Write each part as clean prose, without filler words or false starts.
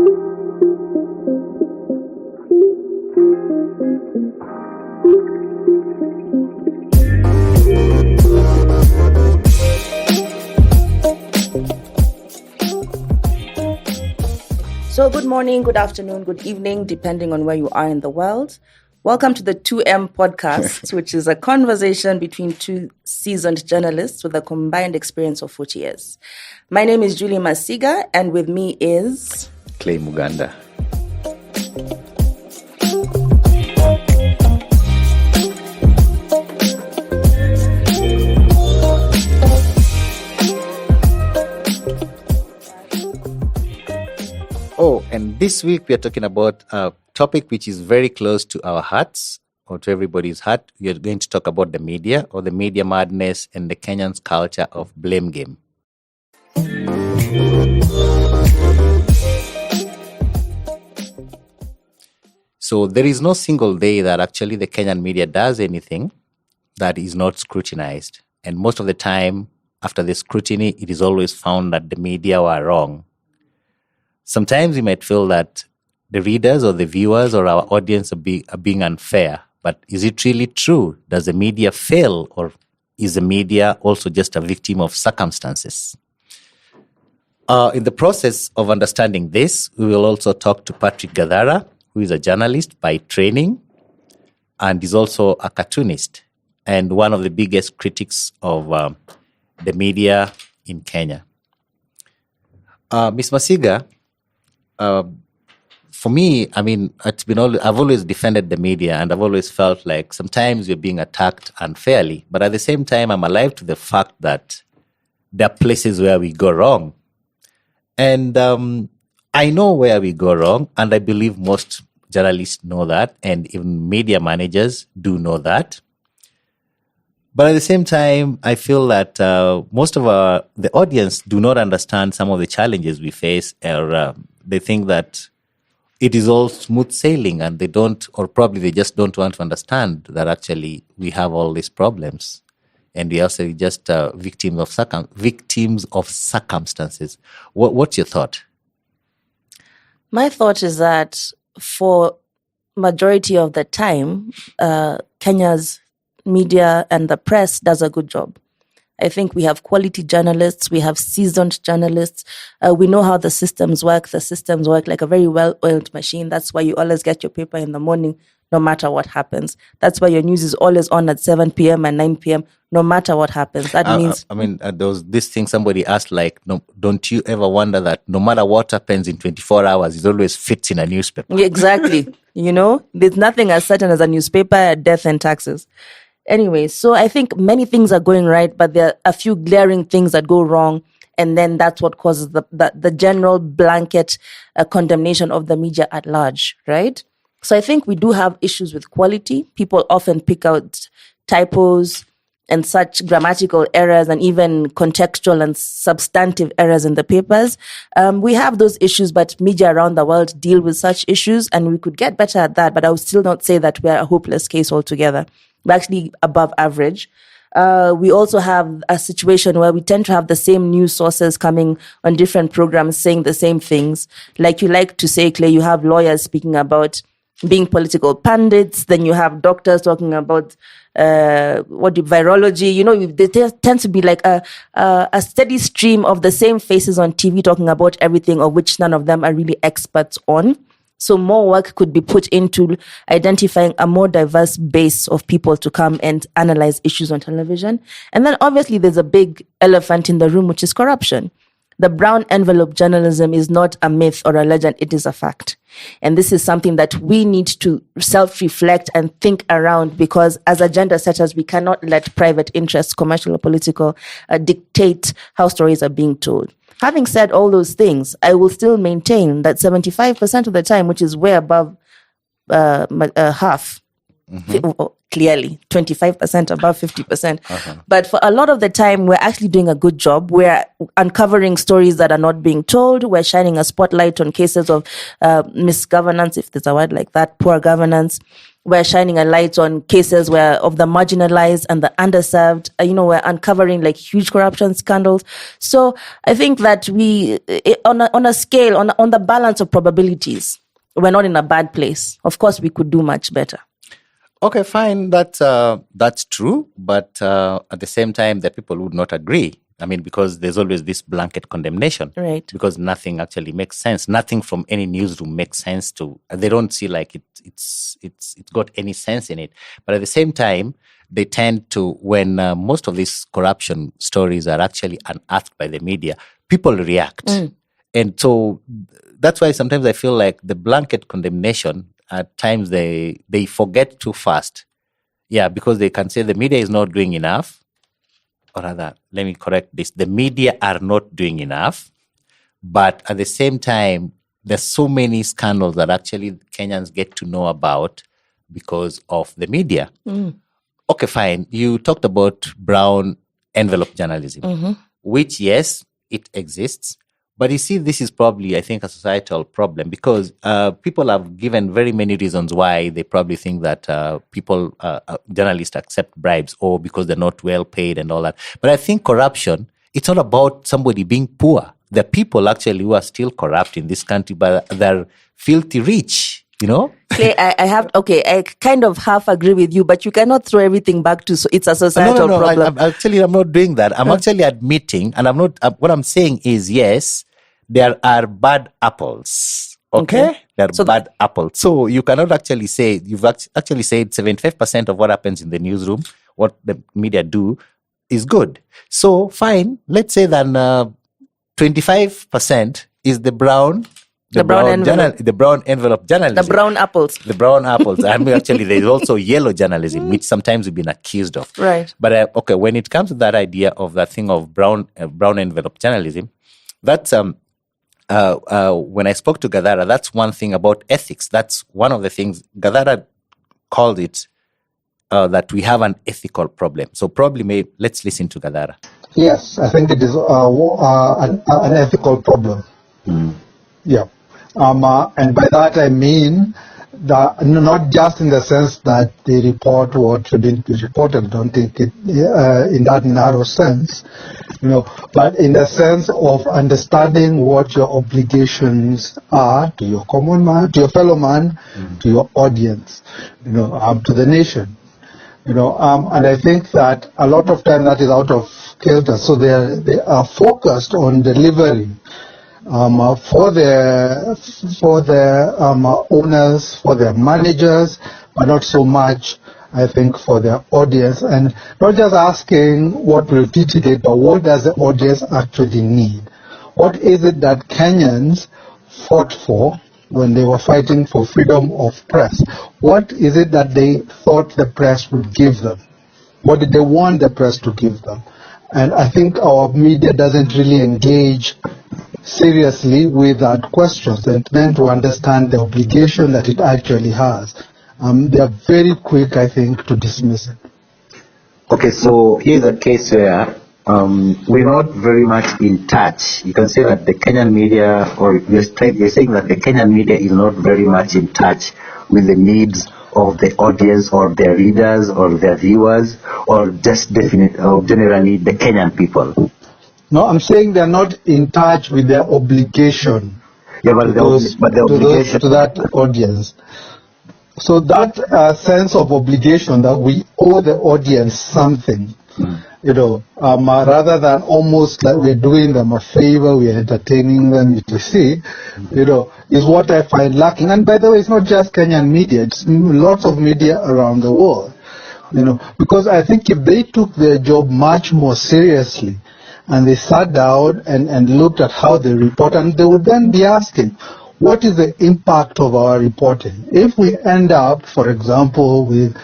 So good morning, good afternoon, good evening, depending on where you are in the world. Welcome to the 2M podcast, which is a conversation between two seasoned journalists with a combined experience of 40 years. My name is Julie Masiga, and with me is... Clay Muganda. Oh, and this week we are talking about a topic which is very close to our hearts, or to everybody's heart. We are going to talk about the media, or the media madness, and the Kenyans' culture of blame game. So there is no single day that actually the Kenyan media does anything that is not scrutinized. And most of the time, after the scrutiny, it is always found that the media were wrong. Sometimes you might feel that the readers or the viewers or our audience are being unfair. But is it really true? Does the media fail, or is the media also just a victim of circumstances? In the process of understanding this, we will also talk to Patrick Gadhara, who is a journalist by training and is also a cartoonist and one of the biggest critics of the media in Kenya. Ms. Masiga, for me, I mean, I've always defended the media, and I've always felt like sometimes you're being attacked unfairly. But at the same time, I'm alive to the fact that there are places where we go wrong. And I know where we go wrong, and I believe most journalists know that, and even media managers do know that. But at the same time, I feel that most of the audience do not understand some of the challenges we face, or they think that it is all smooth sailing, and they don't, or probably they just don't want to understand that actually we have all these problems, and we are also just victims of circumstances. What's your thought? My thought is that for majority of the time, Kenya's media and the press does a good job. I think we have quality journalists, we have seasoned journalists. We know how the systems work. The systems work like a very well-oiled machine. That's why you always get your paper in the morning, no matter what happens. That's why your news is always on at 7 p.m. and 9 p.m., no matter what happens. That means... there was this thing somebody asked, like, no, don't you ever wonder that no matter what happens in 24 hours, it always fits in a newspaper? Yeah, exactly. There's nothing as certain as a newspaper, death and taxes. Anyway, so I think many things are going right, but there are a few glaring things that go wrong. And then that's what causes the general blanket condemnation of the media at large, right? So I think we do have issues with quality. People often pick out typos and such grammatical errors and even contextual and substantive errors in the papers. We have those issues, but media around the world deal with such issues, and we could get better at that, but I would still not say that we're a hopeless case altogether. We're actually above average. We also have a situation where we tend to have the same news sources coming on different programs saying the same things. Like you like to say, Clay, you have lawyers speaking about being political pundits, then you have doctors talking about virology. There tends to be like a steady stream of the same faces on TV talking about everything, of which none of them are really experts on. So more work could be put into identifying a more diverse base of people to come and analyze issues on television. And then obviously there's a big elephant in the room, which is corruption. The brown envelope journalism is not a myth or a legend, it is a fact. And this is something that we need to self-reflect and think around, because as agenda setters, we cannot let private interests, commercial or political, dictate how stories are being told. Having said all those things, I will still maintain that 75% of the time, which is way above half, clearly 25% above 50%. But for a lot of the time, we're actually doing a good job. We're uncovering stories that are not being told. We're shining a spotlight on cases of misgovernance, if there's a word like that, poor governance. we're shining a light on cases where of the marginalized and the underserved. We're uncovering like huge corruption scandals. So I think that on a scale, on the balance of probabilities, we're not in a bad place. Of course, we could do much better. Okay, fine. That's true. But at the same time, the people would not agree. I mean, because there's always this blanket condemnation. Right. Because nothing actually makes sense. Nothing from any newsroom makes sense to. They don't see like it's got any sense in it. But at the same time, they tend to, when most of these corruption stories are actually unearthed by the media, people react. And so that's why sometimes I feel like the blanket condemnation, at times they forget too fast. Yeah, because they can say the media is not doing enough. Or rather, let me correct this. The media are not doing enough. But at the same time, there's so many scandals that actually Kenyans get to know about because of the media. Okay, fine. You talked about brown envelope journalism, which, yes, it exists. But you see, this is probably, I think, a societal problem because people have given very many reasons why they probably think that journalists accept bribes or because they're not well paid and all that. But I think corruption, it's not about somebody being poor. There are people actually who are still corrupt in this country, but they're filthy rich, Clay, I kind of half agree with you, but you cannot throw everything back to it's a societal problem. I'm not doing that. I'm actually admitting, and I'm not. What I'm saying is, yes, there are bad apples. Okay? There are bad apples. So you cannot actually say, you've actually said 75% of what happens in the newsroom, what the media do, is good. So fine, let's say that 25% is the brown envelope journalism. The brown apples. The brown apples. And actually, there's also yellow journalism, which sometimes we've been accused of. Right. But when it comes to that idea of that thing of brown envelope journalism, that's when I spoke to Gadara, that's one thing about ethics. That's one of the things Gadara called it that we have an ethical problem. So probably let's listen to Gadara. Yes, I think it is an ethical problem. Yeah. And by that I mean that not just in the sense that they report what shouldn't be reported, I don't think it in that narrow sense, but in the sense of understanding what your obligations are to your common man, to your fellow man, to your audience, to the nation. And I think that a lot of time that is out of kilter. So they are focused on delivery for their owners, for their managers, but not so much, I think, for their audience. And not just asking what will titilate, but what does the audience actually need? What is it that Kenyans fought for when they were fighting for freedom of press? What is it that they thought the press would give them? What did they want the press to give them? And I think our media doesn't really engage seriously with that question and then to understand the obligation that it actually has. They are very quick, I think, to dismiss it. Okay, so here's a case where we're not very much in touch. You can say that the Kenyan media, or you're saying that the Kenyan media is not very much in touch with the needs of the audience or their readers or their viewers, or just generally the Kenyan people. No, I'm saying they're not in touch with their obligation. Yeah, but the obligation to that audience. So that sense of obligation that we owe the audience something, rather than almost like we're doing them a favor, we're entertaining them, is what I find lacking. And by the way, it's not just Kenyan media, it's lots of media around the world, because I think if they took their job much more seriously, and they sat down and looked at how they report, and they would then be asking, what is the impact of our reporting? If we end up, for example, with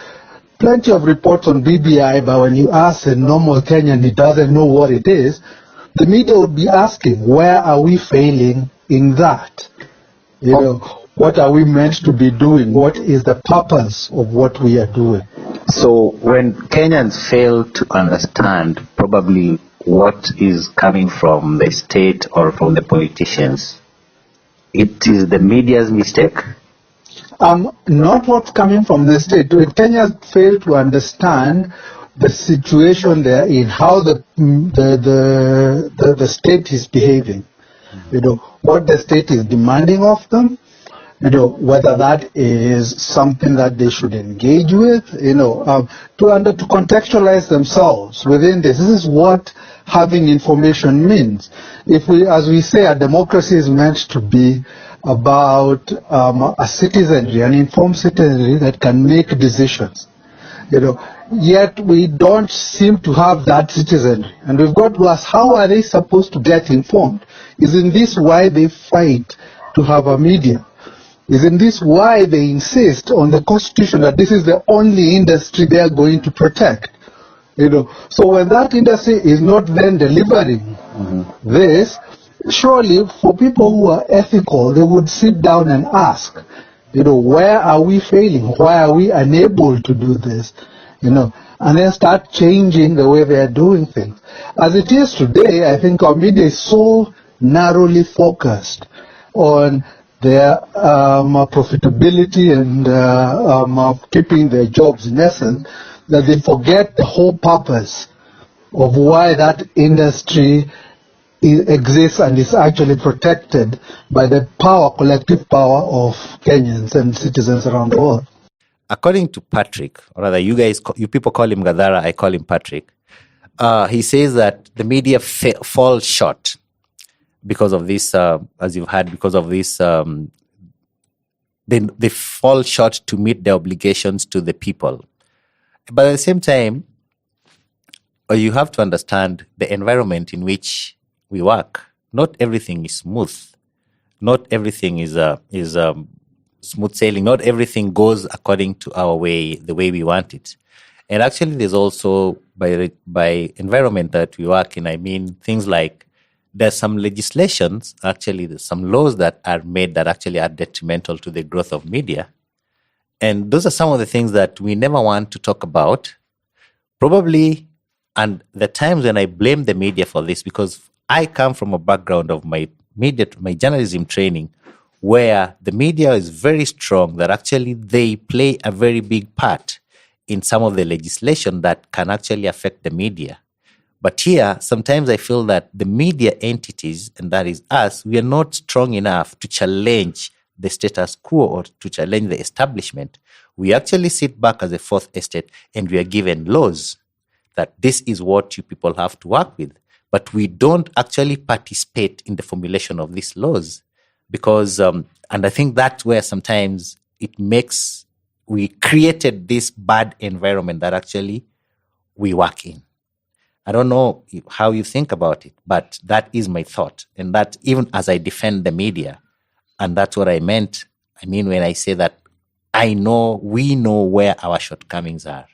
plenty of reports on BBI, but when you ask a normal Kenyan, he doesn't know what it is, the media would be asking, where are we failing in that? What are we meant to be doing? What is the purpose of what we are doing? So when Kenyans fail to understand probably what is coming from the state or from the politicians, it is the media's mistake? not what's coming from the state. Kenyans fail to understand the situation they're in, how the state is behaving, what the state is demanding of them, whether that is something that they should engage with, to contextualize themselves within this. This is what having information means. If we, as we say, a democracy is meant to be about a citizenry, an informed citizenry that can make decisions. Yet we don't seem to have that citizenry. And we've got to ask, how are they supposed to get informed? Isn't this why they fight to have a media? Isn't this why they insist on the Constitution that this is the only industry they are going to protect? So when that industry is not then delivering this, surely for people who are ethical, they would sit down and ask, where are we failing? Why are we unable to do this? And then start changing the way they are doing things. As it is today, I think our media is so narrowly focused on their profitability and keeping their jobs in essence, that they forget the whole purpose of why that industry exists and is actually protected by the collective power of Kenyans and citizens around the world. According to Patrick, or rather you people call him Gadara, I call him Patrick, he says that the media falls short because of this, as you've had, because of this, they fall short to meet their obligations to the people. But at the same time, you have to understand the environment in which we work. Not everything is smooth. Not everything is smooth sailing. Not everything goes according to our way, the way we want it. And actually, there's also, by environment that we work in, I mean things like there's some legislations, actually there's some laws that are made that actually are detrimental to the growth of media. And those are some of the things that we never want to talk about. Probably, and the times when I blame the media for this, because I come from a background of my journalism training, where the media is very strong, that actually they play a very big part in some of the legislation that can actually affect the media. But here, sometimes I feel that the media entities, and that is us, we are not strong enough to challenge the status quo or to challenge the establishment. We actually sit back as a fourth estate and we are given laws that this is what you people have to work with. But we don't actually participate in the formulation of these laws because, and I think that's where sometimes we created this bad environment that actually we work in. I don't know how you think about it, but that is my thought. And that even as I defend the media, and that's what I meant. I mean, when I say that we know where our shortcomings are.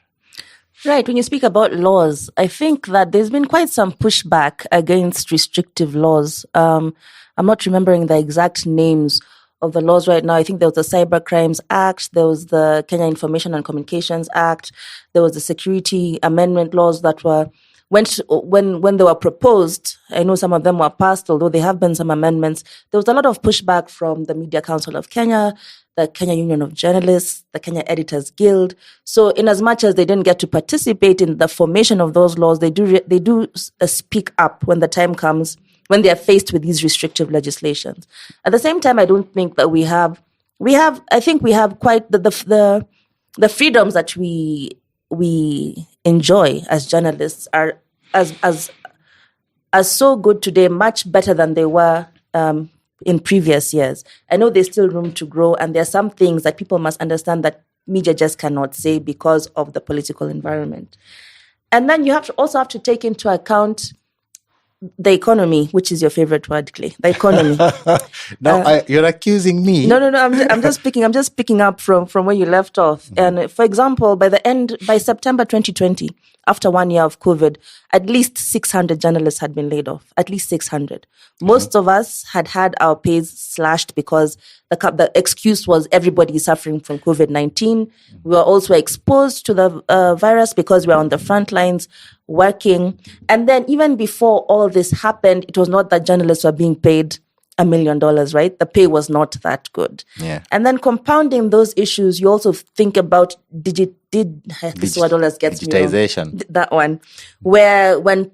Right. When you speak about laws, I think that there's been quite some pushback against restrictive laws. I'm not remembering the exact names of the laws right now. I think there was the Cyber Crimes Act, there was the Kenya Information and Communications Act, there was the Security Amendment laws that were when they were proposed. I know some of them were passed, although there have been some amendments. There was a lot of pushback from the Media Council of Kenya, the Kenya Union of Journalists, the Kenya Editors Guild. So in as much as they didn't get to participate in the formation of those laws, they do speak up when the time comes, when they are faced with these restrictive legislations. At the same time, I don't think that we have quite the freedoms that we enjoy as journalists are as so good today, much better than they were in previous years. I know there's still room to grow, and there are some things that people must understand that media just cannot say because of the political environment. And then you also have to take into account the economy, which is your favorite word, Clay. The economy. You're accusing me. No. I'm just picking up from where you left off. Mm-hmm. And for example, by September 2020, after 1 year of COVID, at least 600 journalists had been laid off. At least 600. Most of us had our pays slashed because the excuse was everybody is suffering from COVID-19. We were also exposed to the virus because we're on the front lines working. And then even before all this happened, it was not that journalists were being paid $1 million, right? The pay was not that good. Yeah. And then compounding those issues, you also think about this word always gets me wrong. Digitization. That one, where when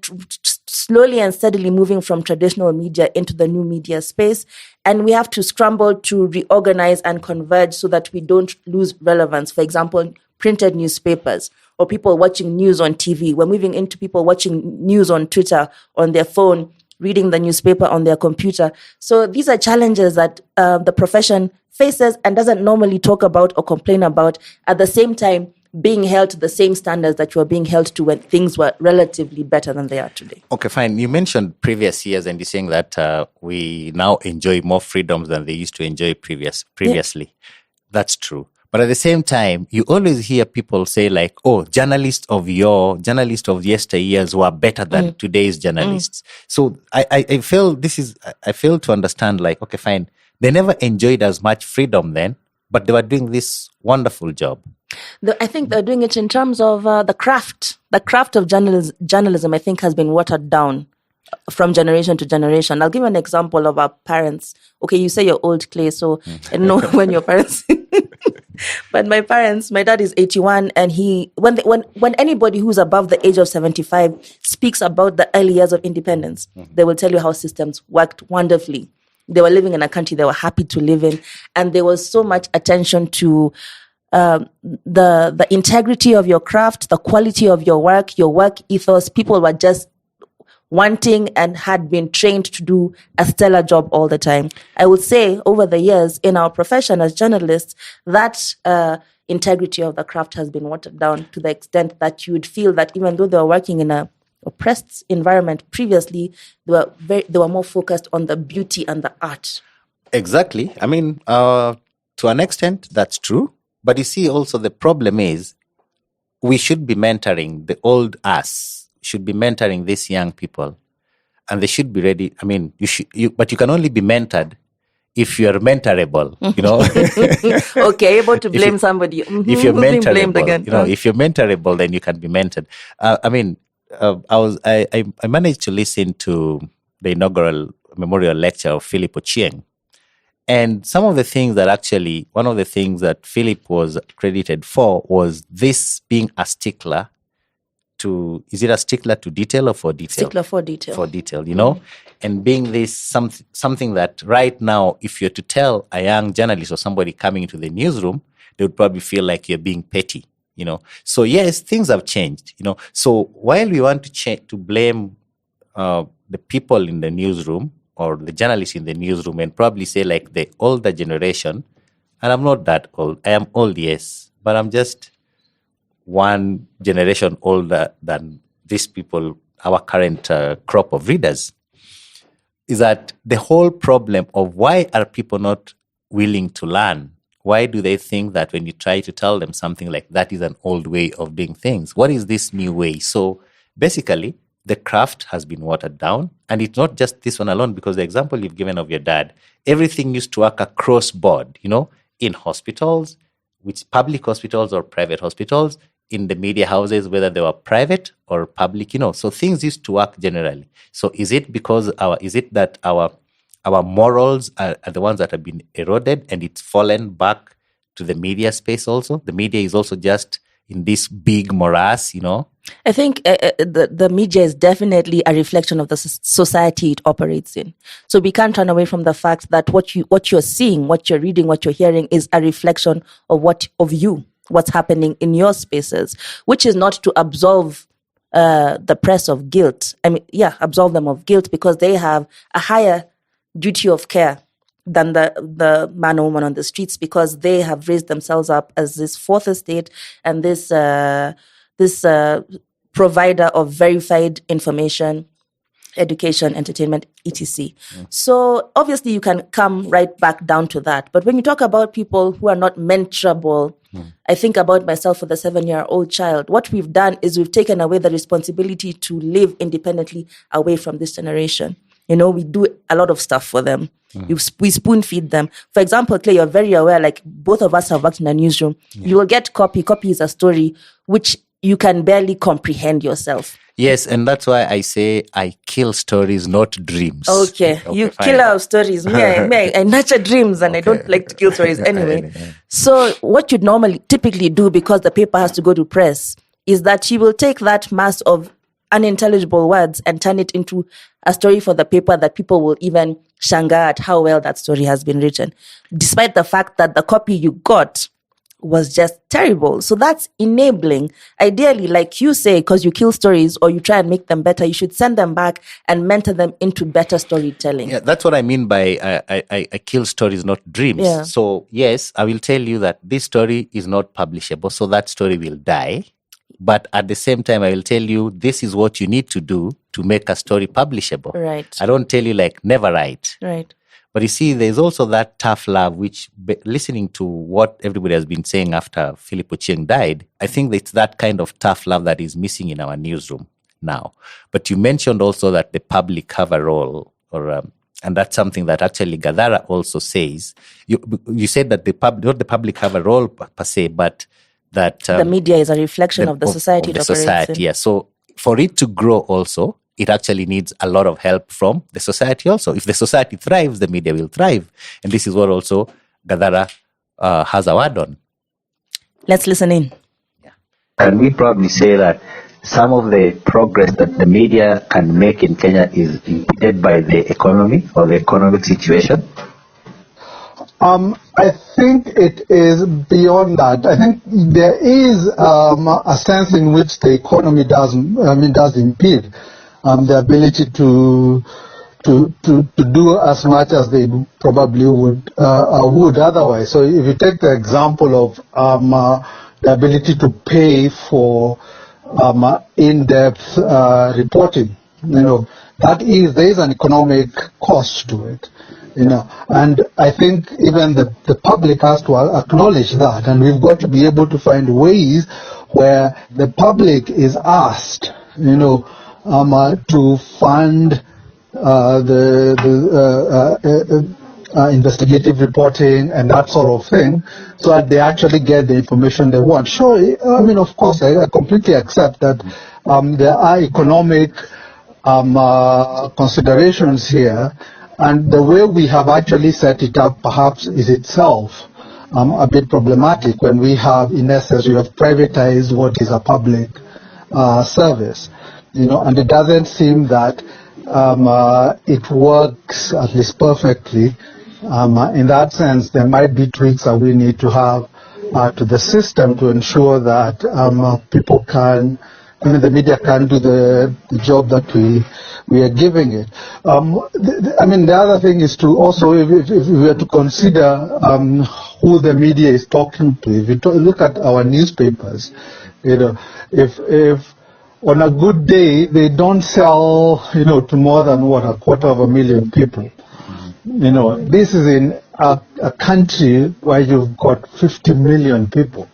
slowly and steadily moving from traditional media into the new media space, and we have to scramble to reorganize and converge so that we don't lose relevance. For example, printed newspapers or people watching news on TV. We're moving into people watching news on Twitter, on their phone, reading the newspaper on their computer. So these are challenges that the profession faces and doesn't normally talk about or complain about, at the same time being held to the same standards that you were being held to when things were relatively better than they are today. Okay, fine. You mentioned previous years and you're saying that we now enjoy more freedoms than they used to enjoy previously. Yeah. That's true. But at the same time, you always hear people say like, oh, journalists of yesteryears were better than today's journalists. So I feel I fail to understand like, okay, fine. They never enjoyed as much freedom then, but they were doing this wonderful job. I think they're doing it in terms of the craft. The craft of journalism, I think, has been watered down from generation to generation. I'll give you an example of our parents. Okay, you say you're old, Clay, so I don't know when your parents... But my dad is 81, and when anybody who's above the age of 75 speaks about the early years of independence, they will tell you how systems worked wonderfully. They were living in a country they were happy to live in, and there was so much attention to the integrity of your craft, the quality of your work ethos. People were just wanting and had been trained to do a stellar job all the time. I would say over the years in our profession as journalists, that integrity of the craft has been watered down to the extent that you would feel that even though they were working in a oppressed environment previously, they were more focused on the beauty and the art. Exactly. I mean, to an extent, that's true. But you see, also the problem is we should be mentoring the old us. Should be mentoring these young people, and they should be ready. I mean, but you can only be mentored if you're mentorable, you know. Okay, able to blame somebody. If you're mentorable, if you're mentorable, then you can be mentored. I managed to listen to the inaugural memorial lecture of Philip Ochieng, and one of the things that Philip was credited for was this being a stickler. Is it a stickler to detail or for detail? Stickler for detail. For detail, you know? And being this something that right now, if you're to tell a young journalist or somebody coming into the newsroom, they would probably feel like you're being petty, you know? So yes, things have changed, you know? So while we want to blame the people in the newsroom or the journalists in the newsroom and probably say like the older generation, and I'm not that old. I am old, yes, but I'm just one generation older than these people, our current crop of readers, is that the whole problem of why are people not willing to learn? Why do they think that when you try to tell them something like that is an old way of doing things? What is this new way? So basically, the craft has been watered down. And it's not just this one alone, because the example you've given of your dad, everything used to work across board, you know, in hospitals, which public hospitals or private hospitals, in the media houses, whether they were private or public, you know, so things used to work generally. So is it that our morals are the ones that have been eroded and it's fallen back to the media space also? The media is also just in this big morass, you know? I think the media is definitely a reflection of the society it operates in. So we can't turn away from the fact that what you're seeing, what you're reading, what you're hearing is a reflection of you. What's happening in your spaces, which is not to absolve the press of guilt. Absolve them of guilt because they have a higher duty of care than the man or woman on the streets, because they have raised themselves up as this fourth estate and this provider of verified information, education, entertainment, etc. So obviously you can come right back down to that. But when you talk about people who are not mentorable, I think about myself with a 7-year-old child. What we've done is we've taken away the responsibility to live independently away from this generation. You know, we do a lot of stuff for them. We spoon feed them. For example, Clay, you're very aware, like both of us have worked in a newsroom. You will get copy. Copy is a story which you can barely comprehend yourself. Yes, and that's why I say I kill stories, not dreams. Okay, you fine. kill our stories. I nurture dreams, and I don't like to kill stories anyway. So what you'd normally typically do, because the paper has to go to press, is that you will take that mass of unintelligible words and turn it into a story for the paper that people will even shanga at how well that story has been written, despite the fact that the copy you got was just terrible. So that's enabling. Ideally, like you say, because you kill stories or you try and make them better, you should send them back and mentor them into better storytelling. Yeah, that's what I mean by I kill stories, not dreams. Yeah. So yes, I will tell you that this story is not publishable, so that story will die. But at the same time, I will tell you this is what you need to do to make a story publishable. Right. I don't tell you like never write. Right. But you see, there's also that tough love, which listening to what everybody has been saying after Philip Ochieng died, I think it's that kind of tough love that is missing in our newsroom now. But you mentioned also that the public have a role, and that's something that actually Gadara also says. You said that not the public have a role per se, but that the media is a reflection of the society. Of the society, yeah. So for it to grow also, it actually needs a lot of help from the society also. If the society thrives, the media will thrive. And this is what also Gadara has a word on. Let's listen in. Yeah. Can we probably say that some of the progress that the media can make in Kenya is impeded by the economy or the economic situation? I think it is beyond that. I think there is a sense in which the economy does impede the ability to do as much as they probably would otherwise. So if you take the example of the ability to pay for in-depth reporting, there is an economic cost to it. And I think even the public has to acknowledge that, and we've got to be able to find ways where the public is asked, to fund the investigative reporting and that sort of thing, so that they actually get the information they want. Sure, of course, I completely accept that there are economic considerations here. And the way we have actually set it up perhaps is itself a bit problematic when we have, in essence, we have privatized what is a public service, and it doesn't seem that it works at least perfectly. In that sense, there might be tweaks that we need to have to the system to ensure that people can, the media can do the job that we are giving it. The other thing is to also, if we were to consider who the media is talking to, if you look at our newspapers, if on a good day they don't sell, to more than 250,000 people. This is in a country where you've got 50 million people.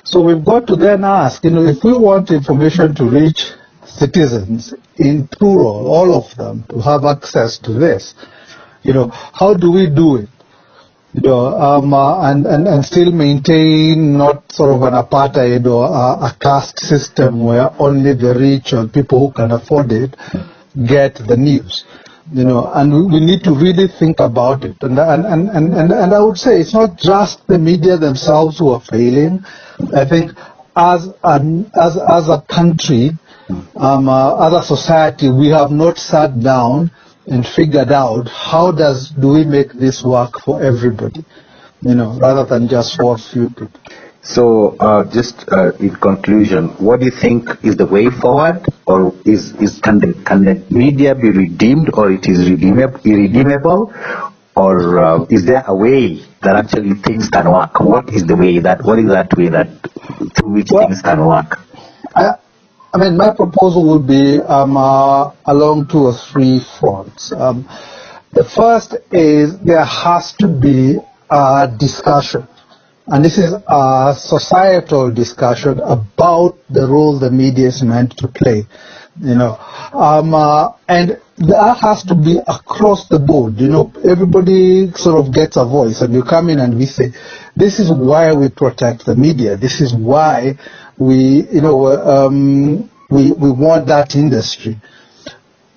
So we've got to then ask, if we want information to reach citizens in plural, all of them, to have access to this, how do we do it? And still maintain not sort of an apartheid or a caste system where only the rich or people who can afford it get the news. And we need to really think about it. And I would say it's not just the media themselves who are failing. I think as a country, as a society, we have not sat down and figured out how do we make this work for everybody, rather than just for a few people. So, just in conclusion, what do you think is the way forward, or can the media be redeemed, or it is irredeemable, or is there a way that actually things can work? What is that way through which things can work? My proposal would be along 2 or 3 fronts. The first is there has to be a discussion, and this is a societal discussion about the role the media is meant to play. And that has to be across the board. Everybody sort of gets a voice, and you come in and we say, this is why we protect the media. This is why we, we want that industry.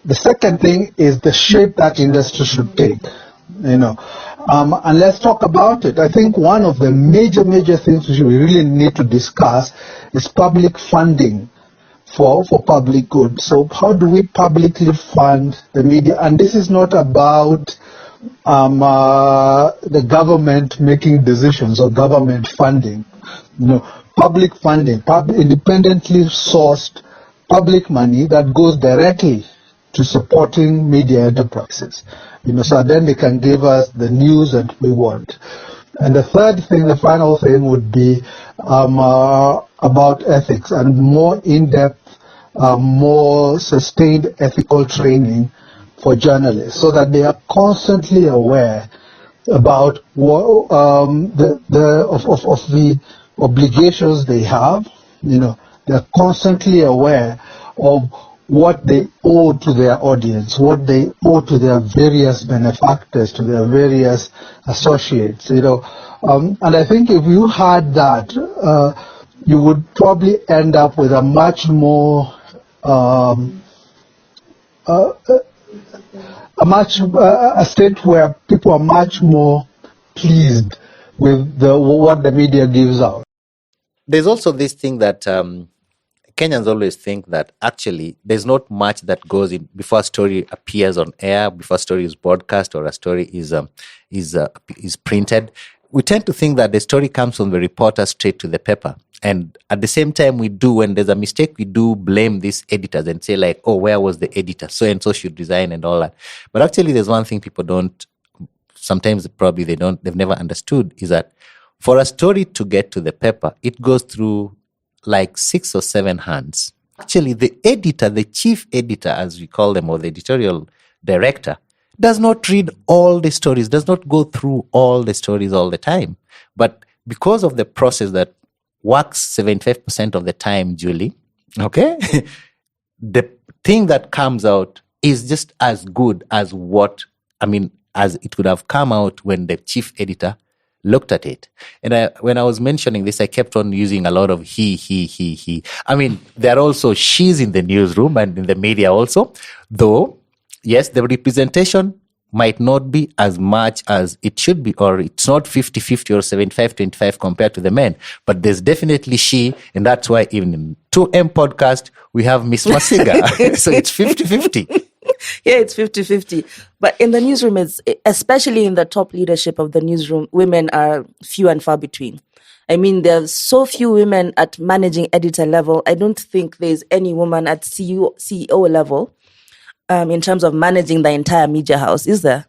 The second thing is the shape that industry should take. And let's talk about it. I think one of the major things which we really need to discuss is public funding for public good. So how do we publicly fund the media? And this is not about the government making decisions or government funding. Public funding, independently sourced public money that goes directly to supporting media enterprises. So then they can give us the news that we want. And the third thing, the final thing, would be about ethics and more in-depth, more sustained ethical training for journalists, so that they are constantly aware about the obligations they have. They're constantly aware of what they owe to their audience, what they owe to their various benefactors, to their various associates. And I think if you had that, you would probably end up with a much more a state where people are much more pleased with what the media gives out. There's also this thing that Kenyans always think that actually there's not much that goes in before a story appears on air, before a story is broadcast or a story is printed. We tend to think that the story comes from the reporter straight to the paper. And at the same time, when there's a mistake, we do blame these editors and say like, oh, where was the editor? So and so should resign and all that. But actually, there's one thing people sometimes probably they've never understood, is that for a story to get to the paper, it goes through like 6 or 7 hands. Actually, the editor, the chief editor, as we call them, or the editorial director, does not read all the stories, does not go through all the stories all the time. But because of the process that works 75% of the time, Julie, okay, the thing that comes out is just as good as as it could have come out when the chief editor looked at it. And when I was mentioning this, I kept on using a lot of he. There are also she's in the newsroom and in the media also, though, yes, the representation might not be as much as it should be, or it's not 50-50 or 75-25 compared to the men, but there's definitely she, and that's why even in 2M podcast, we have Miss Masiga. So it's 50-50. Yeah, it's 50-50. But in the newsroom, especially in the top leadership of the newsroom, women are few and far between. There's so few women at managing editor level. I don't think there's any woman at CEO level in terms of managing the entire media house, is there?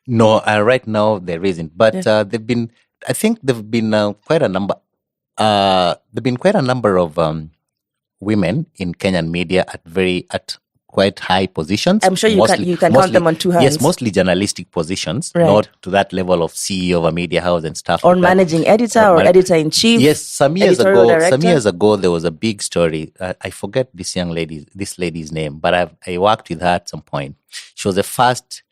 No, right now there isn't. But there've been quite a number. There've been quite a number of women in Kenyan media at quite high positions. I'm sure you can count them on 2 hands. Yes, mostly journalistic positions, right. Not to that level of CEO of a media house and stuff. Or like managing editor or editor-in-chief. Yes, some years ago, there was a big story. I forget this lady's name, but I worked with her at some point. She was the first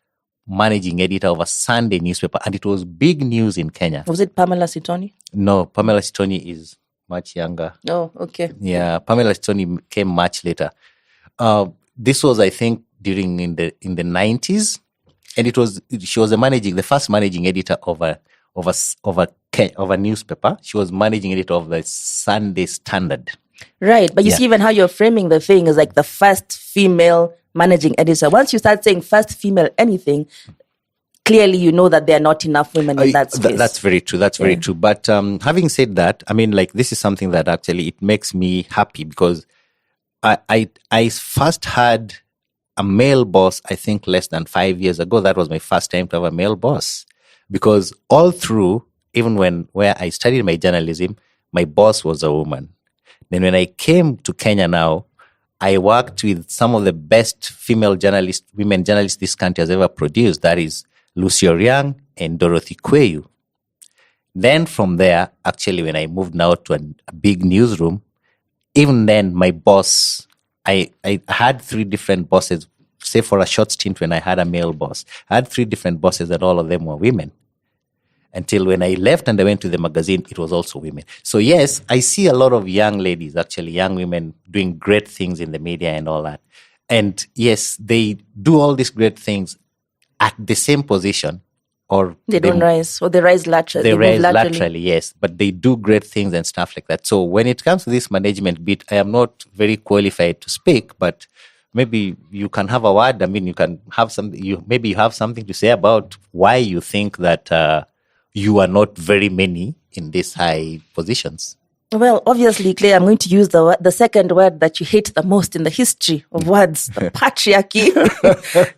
managing editor of a Sunday newspaper, and it was big news in Kenya. Was it Pamela Sitoni? No, Pamela Sitoni is much younger. Oh, okay. Yeah, Pamela Sitoni came much later. This was, I think, in the 90s, and she was the first managing editor of a newspaper. She was managing editor of the Sunday Standard. Right, but you see, even how you're framing the thing is like the first female managing editor. Once you start saying first female anything, clearly you know that there are not enough women in that space. That's very true. That's very true. But having said that, this is something that actually it makes me happy, because I first had a male boss, I think less than 5 years ago. That was my first time to have a male boss, because all through, even where I studied my journalism, my boss was a woman. Then when I came to Kenya now, I worked with some of the best women journalists this country has ever produced. That is Lucy Oriang and Dorothy Kweyu. Then from there, actually, when I moved now to a big newsroom, even then, my boss, I had 3 different bosses, say for a short stint when I had a male boss. I had 3 different bosses and all of them were women. until when I left and I went to the magazine, it was also women. So yes, I see a lot of young ladies, actually young women, doing great things in the media and all that. And yes, they do all these great things at the same position, or they don't rise, or they rise laterally. They rise laterally, yes, but they do great things and stuff like that. So when it comes to this management bit, I am not very qualified to speak, but maybe you can have a word. I mean, you can have something. You have something to say about why you think that you are not very many in these high positions. Well, obviously, Clay, I'm going to use the second word that you hate the most in the history of words, the patriarchy.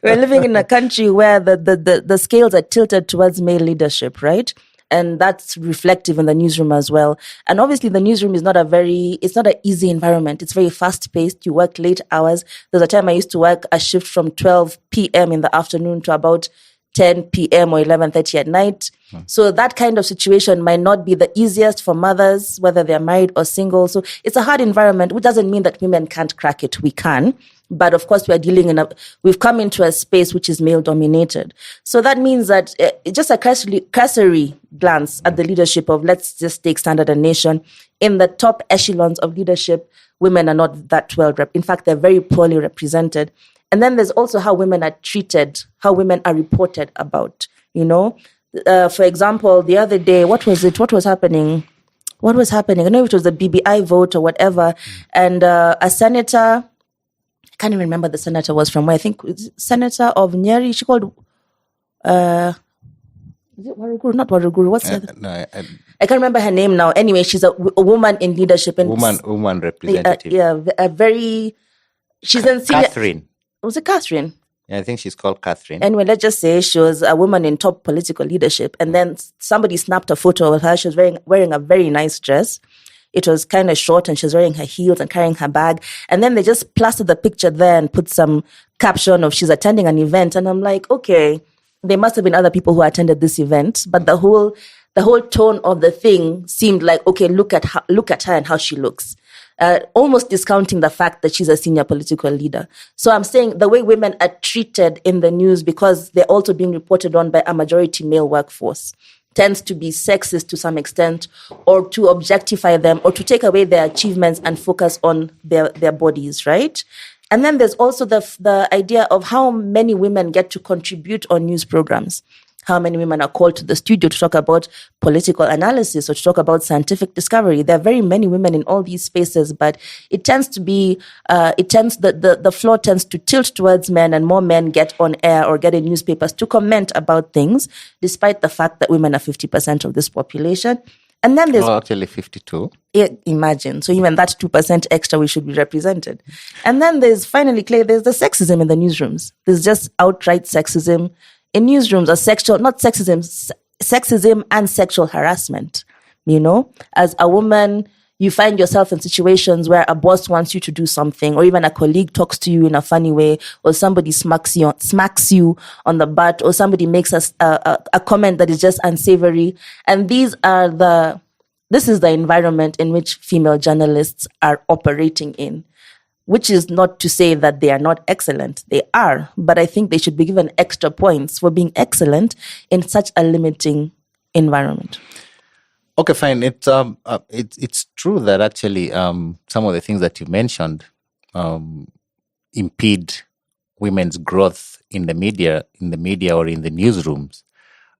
We're living in a country where the scales are tilted towards male leadership, right? And that's reflective in the newsroom as well. And obviously, the newsroom is it's not an easy environment. It's very fast paced. You work late hours. There's a time I used to work a shift from 12 p.m. in the afternoon to about 10 p.m. or 11:30 at night. So that kind of situation might not be the easiest for mothers, whether they're married or single. So it's a hard environment, which doesn't mean that women can't crack it. We can. But of course, we've come into a space which is male dominated. So that means that just a cursory glance at the leadership of, let's just take Standard and Nation, in the top echelons of leadership, women are not that well in fact, they're very poorly represented. And then there's also how women are treated, how women are reported about, For example, the other day, what was it? What was happening? I know it was the BBI vote or whatever. And a senator, I can't even remember the senator was from where. I think Senator of Nyeri, she called, is it Waruguru? Not Waruguru. What's the other? No, I can't remember her name now. Anyway, she's a woman in leadership. And woman representative. She's in senior. Catherine. Was it Catherine? Yeah, I think she's called Catherine. Anyway, let's just say she was a woman in top political leadership. And then somebody snapped a photo of her. She was wearing a very nice dress. It was kind of short and she was wearing her heels and carrying her bag. And then they just plastered the picture there and put some caption of she's attending an event. And I'm like, okay, there must have been other people who attended this event. But the whole tone of the thing seemed like, okay, look at her and how she looks. Almost discounting the fact that she's a senior political leader. So I'm saying the way women are treated in the news, because they're also being reported on by a majority male workforce, tends to be sexist to some extent, or to objectify them, or to take away their achievements and focus on their bodies, right? And then there's also the idea of how many women get to contribute on news programs. How many women are called to the studio to talk about political analysis or to talk about scientific discovery. There are very many women in all these spaces, but it tends to be, the floor tends to tilt towards men, and more men get on air or get in newspapers to comment about things, despite the fact that women are 50% of this population. And then there's actually 52. Yeah, imagine. So even that 2% extra, we should be represented. And then there's finally, Clay, there's the sexism in the newsrooms. There's just outright sexism in newsrooms, sexism and sexual harassment. As a woman, you find yourself in situations where a boss wants you to do something, or even a colleague talks to you in a funny way, or somebody smacks you on the butt, or somebody makes a comment that is just unsavory. And this is the environment in which female journalists are operating in. Which is not to say that they are not excellent. They are, but I think they should be given extra points for being excellent in such a limiting environment. Okay, fine. It's true that actually some of the things that you mentioned impede women's growth in the media or in the newsrooms.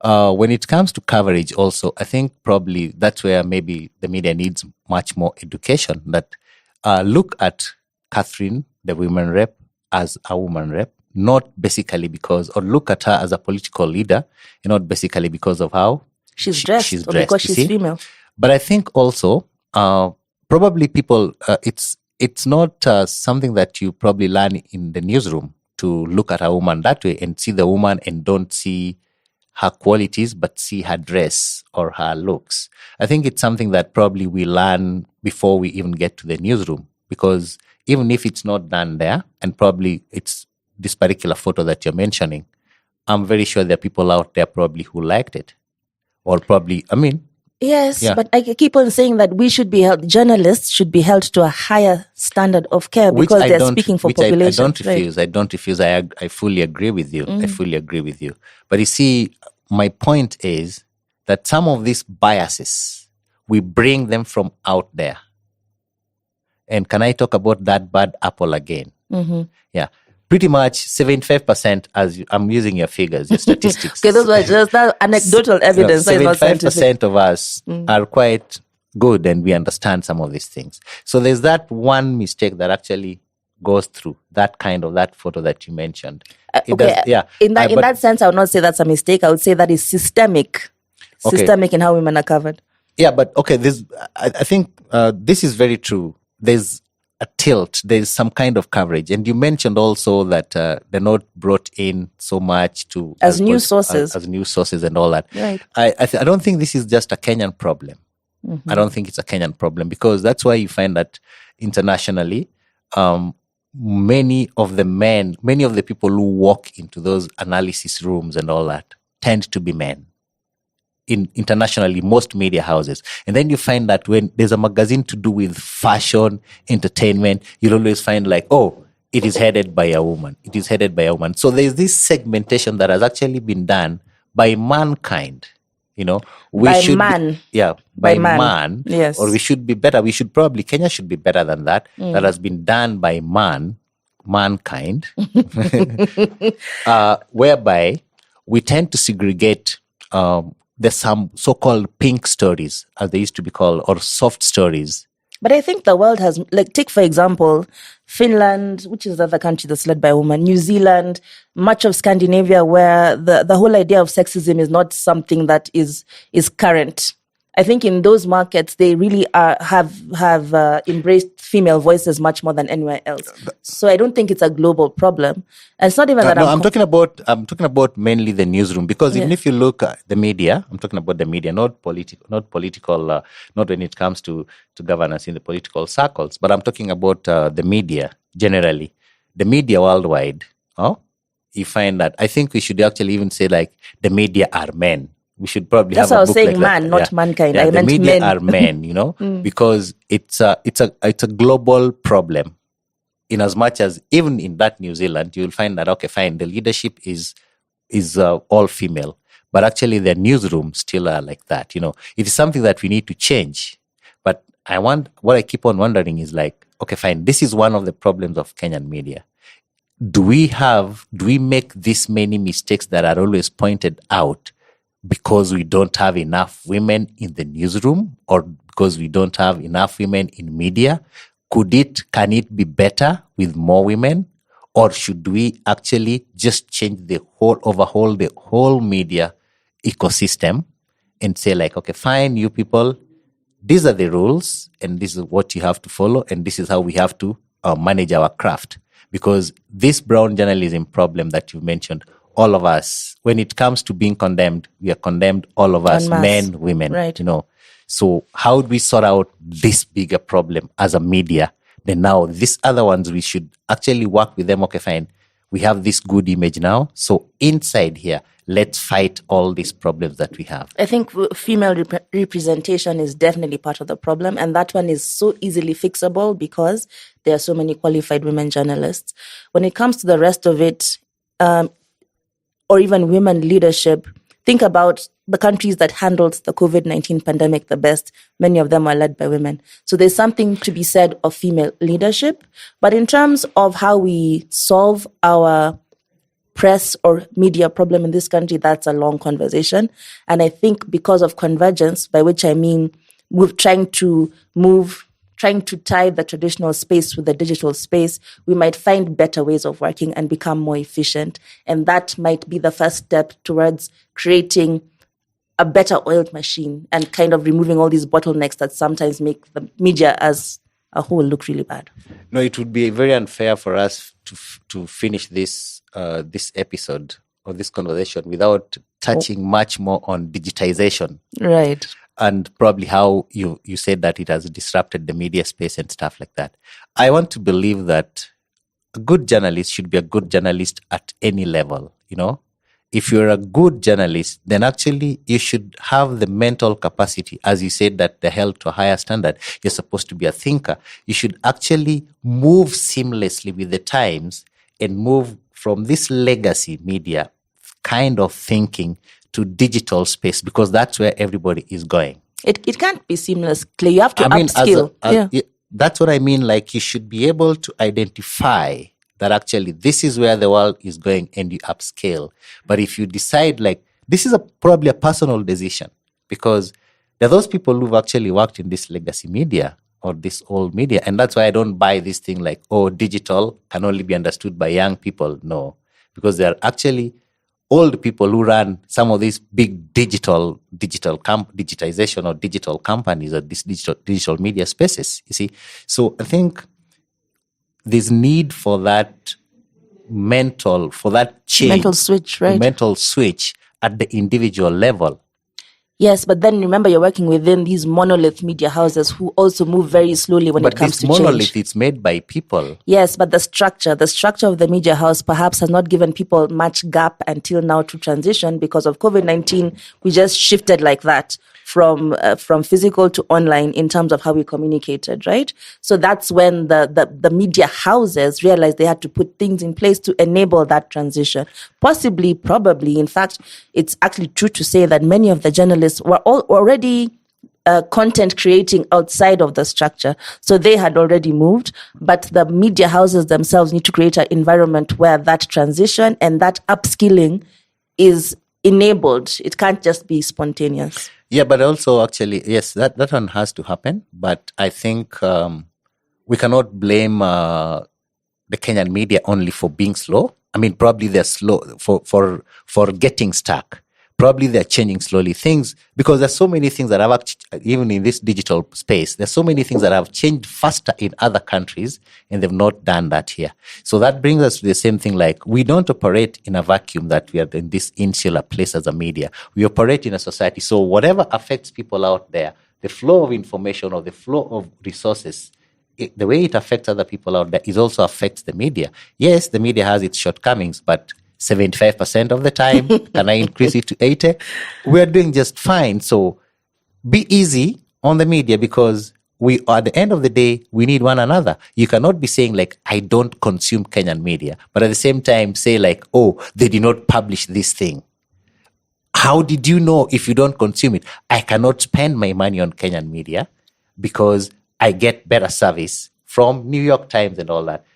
When it comes to coverage, also, I think probably that's where maybe the media needs much more education. That look at Catherine, the women rep, as a woman rep, not basically or look at her as a political leader, not basically because of how she's dressed or because she's female. But I think also, probably people, it's not something that you probably learn in the newsroom, to look at a woman that way and see the woman and don't see her qualities, but see her dress or her looks. I think it's something that probably we learn before we even get to the newsroom, because even if it's not done there, and probably it's this particular photo that you're mentioning, I'm very sure there are people out there probably who liked it. Or probably, Yes, yeah. But I keep on saying that journalists should be held to a higher standard of care, because they're speaking for population. I don't refuse. I fully agree with you. I fully agree with you. But you see, my point is that some of these biases, we bring them from out there. And can I talk about that bad apple again? Yeah. Pretty much 75%, I'm using your figures, your statistics. Okay, those were just that anecdotal evidence. So it's not 75% of us are quite good and we understand some of these things. So there's that one mistake that actually goes through that photo that you mentioned. In that sense, I would not say that's a mistake. I would say that is systemic. Okay. Systemic in how women are covered. Yeah, but okay, I think this is very true. There's a tilt. There's some kind of coverage. And you mentioned also that they're not brought in so much to... As news sources. As news sources and all that. Right. I don't think this is just a Kenyan problem. I don't think it's a Kenyan problem because that's why you find that internationally, many of the people who walk into those analysis rooms and all that tend to be men. Internationally, most media houses. And then you find that when there's a magazine to do with fashion, entertainment, you'll always find like, oh, it is headed by a woman. It is headed by a woman. So there's this segmentation that has actually been done by mankind. You know, by man. Yes. Or we should be better. Kenya should be better than that. That has been done by mankind, whereby we tend to segregate. There's some so-called pink stories, as they used to be called, or soft stories. But I think the world has, take for example, Finland, which is the other country that's led by a woman, New Zealand, much of Scandinavia, where the whole idea of sexism is not something that is current. I think in those markets, they really have embraced female voices much more than anywhere else. So I don't think it's a global problem. And it's not even that I'm talking about mainly the newsroom, because even if you look at the media, I'm talking about the media, not political, not when it comes to governance in the political circles, but I'm talking about the media generally, the media worldwide. You find that I think we should actually even say like the media are men. We should probably That's have a book. That's what I was saying, like man, not mankind. Yeah, I the meant media men. are men, you know, because it's a global problem. In as much as even in that New Zealand, you'll find that okay, fine, the leadership is all female, but actually the newsroom still are like that. You know, it is something that we need to change. But what I keep on wondering is like, okay, fine, this is one of the problems of Kenyan media. Do we make this many mistakes that are always pointed out because we don't have enough women in the newsroom, or because we don't have enough women in media? Can it be better with more women? Or should we actually just overhaul the whole media ecosystem and say like, okay, fine, you people, these are the rules and this is what you have to follow and this is how we have to manage our craft. Because this brown journalism problem that you mentioned, all of us, when it comes to being condemned, we are condemned, all of us, men, women, right. You know. So how do we sort out this bigger problem as a media? Then now these other ones, we should actually work with them. Okay, fine. We have this good image now. So inside here, let's fight all these problems that we have. I think female representation is definitely part of the problem. And that one is so easily fixable because there are so many qualified women journalists. When it comes to the rest of it, or even women leadership, think about the countries that handled the COVID-19 pandemic the best. Many of them are led by women. So there's something to be said of female leadership. But in terms of how we solve our press or media problem in this country, that's a long conversation. And I think because of convergence, by which I mean we're trying to tie the traditional space with the digital space, we might find better ways of working and become more efficient. And that might be the first step towards creating a better oiled machine and kind of removing all these bottlenecks that sometimes make the media as a whole look really bad. No, it would be very unfair for us to finish this episode or this conversation without touching much more on digitization. Right. And probably how you said that it has disrupted the media space and stuff like that. I want to believe that a good journalist should be a good journalist at any level, you know. If you're a good journalist, then actually you should have the mental capacity, as you said, that they're held to a higher standard. You're supposed to be a thinker. You should actually move seamlessly with the times and move from this legacy media kind of thinking to digital space because that's where everybody is going. It can't be seamless, Clay. You have to I mean, upskill. that's what I mean. Like, you should be able to identify that actually this is where the world is going and you upscale. But if you decide, like, this is probably a personal decision, because there are those people who've actually worked in this legacy media or this old media. And that's why I don't buy this thing like, oh, digital can only be understood by young people. No, because there are actually old people who run some of these big digitization or digital companies or these digital media spaces, you see. So I think there's need for that change. Mental switch, right? Mental switch at the individual level. Yes, but then remember, you're working within these monolith media houses who also move very slowly when it comes to change. But this monolith, it's made by people. Yes, but the structure of the media house perhaps has not given people much gap until now to transition because of COVID-19. We just shifted like that from physical to online in terms of how we communicated, right? So that's when the media houses realized they had to put things in place to enable that transition. Possibly, probably, in fact, it's actually true to say that many of the journalists were already content creating outside of the structure. So they had already moved, but the media houses themselves need to create an environment where that transition and that upskilling is enabled. It can't just be spontaneous. Yeah, but also actually, yes, that one has to happen. But I think we cannot blame the Kenyan media only for being slow. I mean, probably they're slow for getting stuck. Probably they're changing slowly things because there's so many things that have even in this digital space, there's so many things that have changed faster in other countries and they've not done that here. So that brings us to the same thing, like we don't operate in a vacuum that we are in this insular place as a media. We operate in a society. So whatever affects people out there, the flow of information or the flow of resources, the way it affects other people out there, it also affects the media. Yes, the media has its shortcomings, but 75% of the time, can I increase it to 80? We're doing just fine. So be easy on the media because at the end of the day, we need one another. You cannot be saying like, I don't consume Kenyan media, but at the same time say like, oh, they did not publish this thing. How did you know if you don't consume it? I cannot spend my money on Kenyan media because I get better service from New York Times and all that.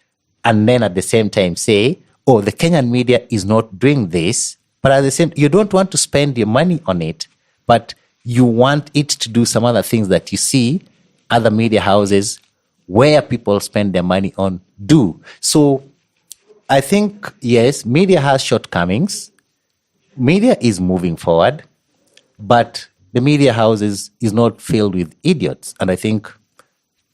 And then at the same time say, oh, the Kenyan media is not doing this, but at the same, you don't want to spend your money on it, but you want it to do some other things that you see other media houses where people spend their money on do. So I think, yes, media has shortcomings. Media is moving forward, but the media houses is not filled with idiots. And I think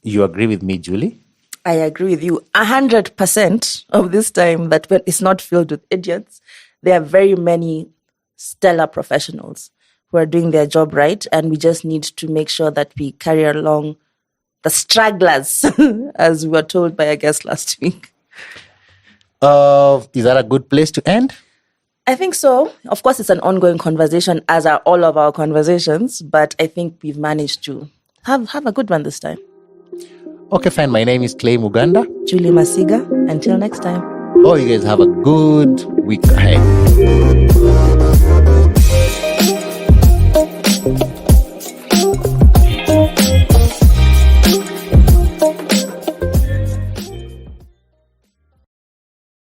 you agree with me, Julie? I agree with you 100% of this time that when it's not filled with idiots, there are very many stellar professionals who are doing their job right. And we just need to make sure that we carry along the stragglers, as we were told by a guest last week. Is that a good place to end? I think so. Of course, it's an ongoing conversation, as are all of our conversations. But I think we've managed to have a good one this time. Okay, fine. My name is Clay Muganda. Julie Masiga. Until next time. Oh, you guys have a good week ahead.